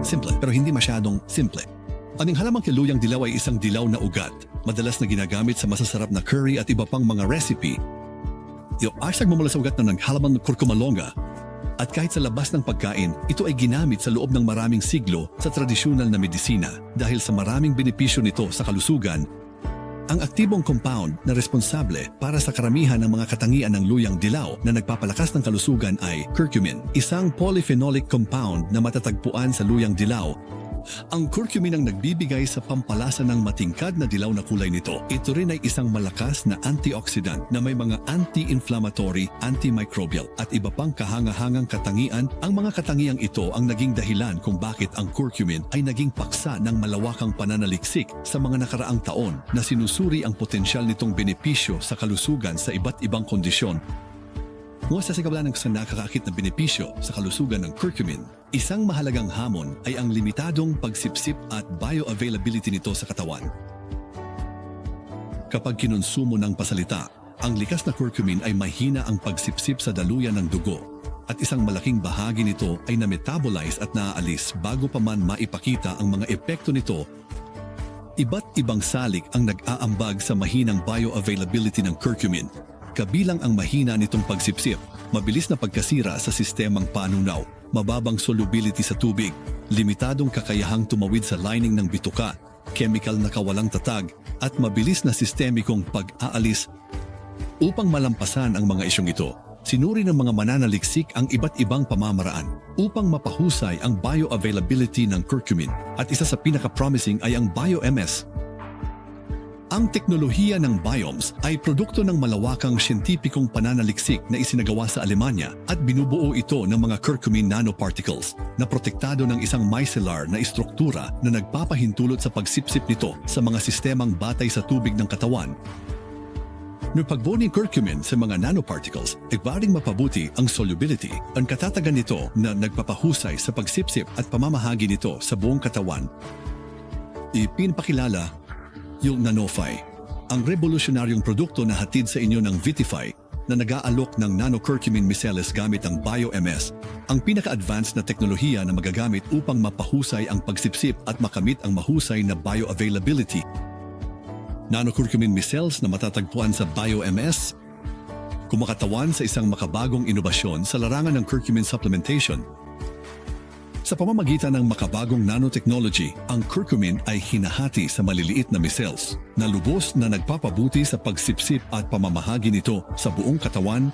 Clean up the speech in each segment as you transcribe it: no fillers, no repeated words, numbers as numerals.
simple pero hindi masyadong simple. Ang halamang kiluyang dilaw ay isang dilaw na ugat, madalas na ginagamit sa masasarap na curry at iba pang mga recipe. Asang mumula sa ugat na ng halamang curcuma longa. At kahit sa labas ng pagkain, ito ay ginamit sa loob ng maraming siglo sa tradisyonal na medisina dahil sa maraming benepisyo nito sa kalusugan. Ang aktibong compound na responsable para sa karamihan ng mga katangian ng luyang dilaw na nagpapalakas ng kalusugan ay curcumin, isang polyphenolic compound na matatagpuan sa luyang dilaw. Ang curcumin ang nagbibigay sa pampalasa ng matingkad na dilaw na kulay nito. Ito rin ay isang malakas na antioxidant na may mga anti-inflammatory, antimicrobial at iba pang kahangahangang katangian. Ang mga katangiang ito ang naging dahilan kung bakit ang curcumin ay naging paksa ng malawakang pananaliksik sa mga nakaraang taon na sinusuri ang potensyal nitong benepisyo sa kalusugan sa iba't ibang kondisyon. Mula sa sigablan ng nakakaakit na benepisyo sa kalusugan ng curcumin, isang mahalagang hamon ay ang limitadong pagsipsip at bioavailability nito sa katawan. Kapag kinonsumo ng pasalita, ang likas na curcumin ay mahina ang pagsipsip sa daluyan ng dugo at isang malaking bahagi nito ay na-metabolize at naaalis bago pa man maipakita ang mga epekto nito. Iba't ibang salik ang nag-aambag sa mahinang bioavailability ng curcumin. Kabilang ang mahina nitong pagsipsip, mabilis na pagkasira sa sistemang panunaw, mababang solubility sa tubig, limitadong kakayahang tumawid sa lining ng bituka, chemical na kawalang tatag, at mabilis na sistemikong pag-aalis. Upang malampasan ang mga isyong ito, sinuri ng mga mananaliksik ang iba't ibang pamamaraan upang mapahusay ang bioavailability ng curcumin at isa sa pinaka-promising ay ang BioMS. Ang teknolohiya ng Biomes ay produkto ng malawakang siyentipikong pananaliksik na isinagawa sa Alemanya at binubuo ito ng mga curcumin nanoparticles na protektado ng isang micellar na istruktura na nagpapahintulot sa pagsipsip nito sa mga sistemang batay sa tubig ng katawan. Noong pagbuo ng curcumin sa mga nanoparticles, ay maaaring mapabuti ang solubility, ang katatagan nito na nagpapahusay sa pagsipsip at pamamahagi nito sa buong katawan. Ipinapakilala yung Nanofy, ang revolusyonaryong produkto na hatid sa inyo ng Vitify na nag-aalok ng nanocurcumin micellis gamit ang BioMS, ang pinaka-advanced na teknolohiya na magagamit upang mapahusay ang pagsipsip at makamit ang mahusay na bioavailability. Nanocurcumin micelles na matatagpuan sa BioMS, kumakatawan sa isang makabagong inobasyon sa larangan ng curcumin supplementation. Sa pamamagitan ng makabagong nanotechnology, ang curcumin ay hinahati sa maliliit na micelles na lubos na nagpapabuti sa pagsipsip at pamamahagi nito sa buong katawan.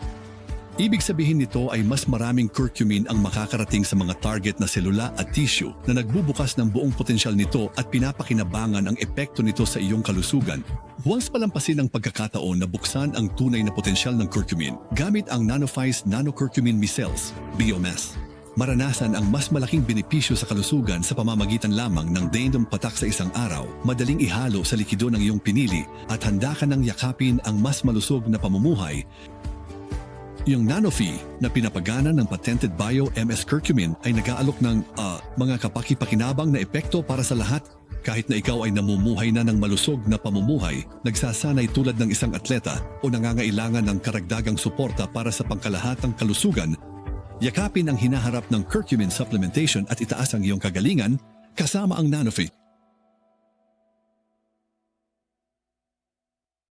Ibig sabihin nito ay mas maraming curcumin ang makakarating sa mga target na selula at tissue na nagbubukas ng buong potensyal nito at pinapakinabangan ang epekto nito sa iyong kalusugan. Huwag palampasin ang pagkakataon na buksan ang tunay na potensyal ng curcumin gamit ang Nanofy's nanocurcumin micelles, BioMS. Maranasan ang mas malaking benepisyo sa kalusugan sa pamamagitan lamang ng random patak sa isang araw, madaling ihalo sa likido ng iyong pinili at handa ka ng yakapin ang mas malusog na pamumuhay. Yung Nanofy na pinapagana ng patented BioMS curcumin ay nag-aalok ng mga kapaki-pakinabang na epekto para sa lahat. Kahit na ikaw ay namumuhay na ng malusog na pamumuhay, nagsasanay tulad ng isang atleta o nangangailangan ng karagdagang suporta para sa pangkalahatang kalusugan, yakapin ang hinaharap ng curcumin supplementation at itaas ang iyong kagalingan kasama ang Nanofy.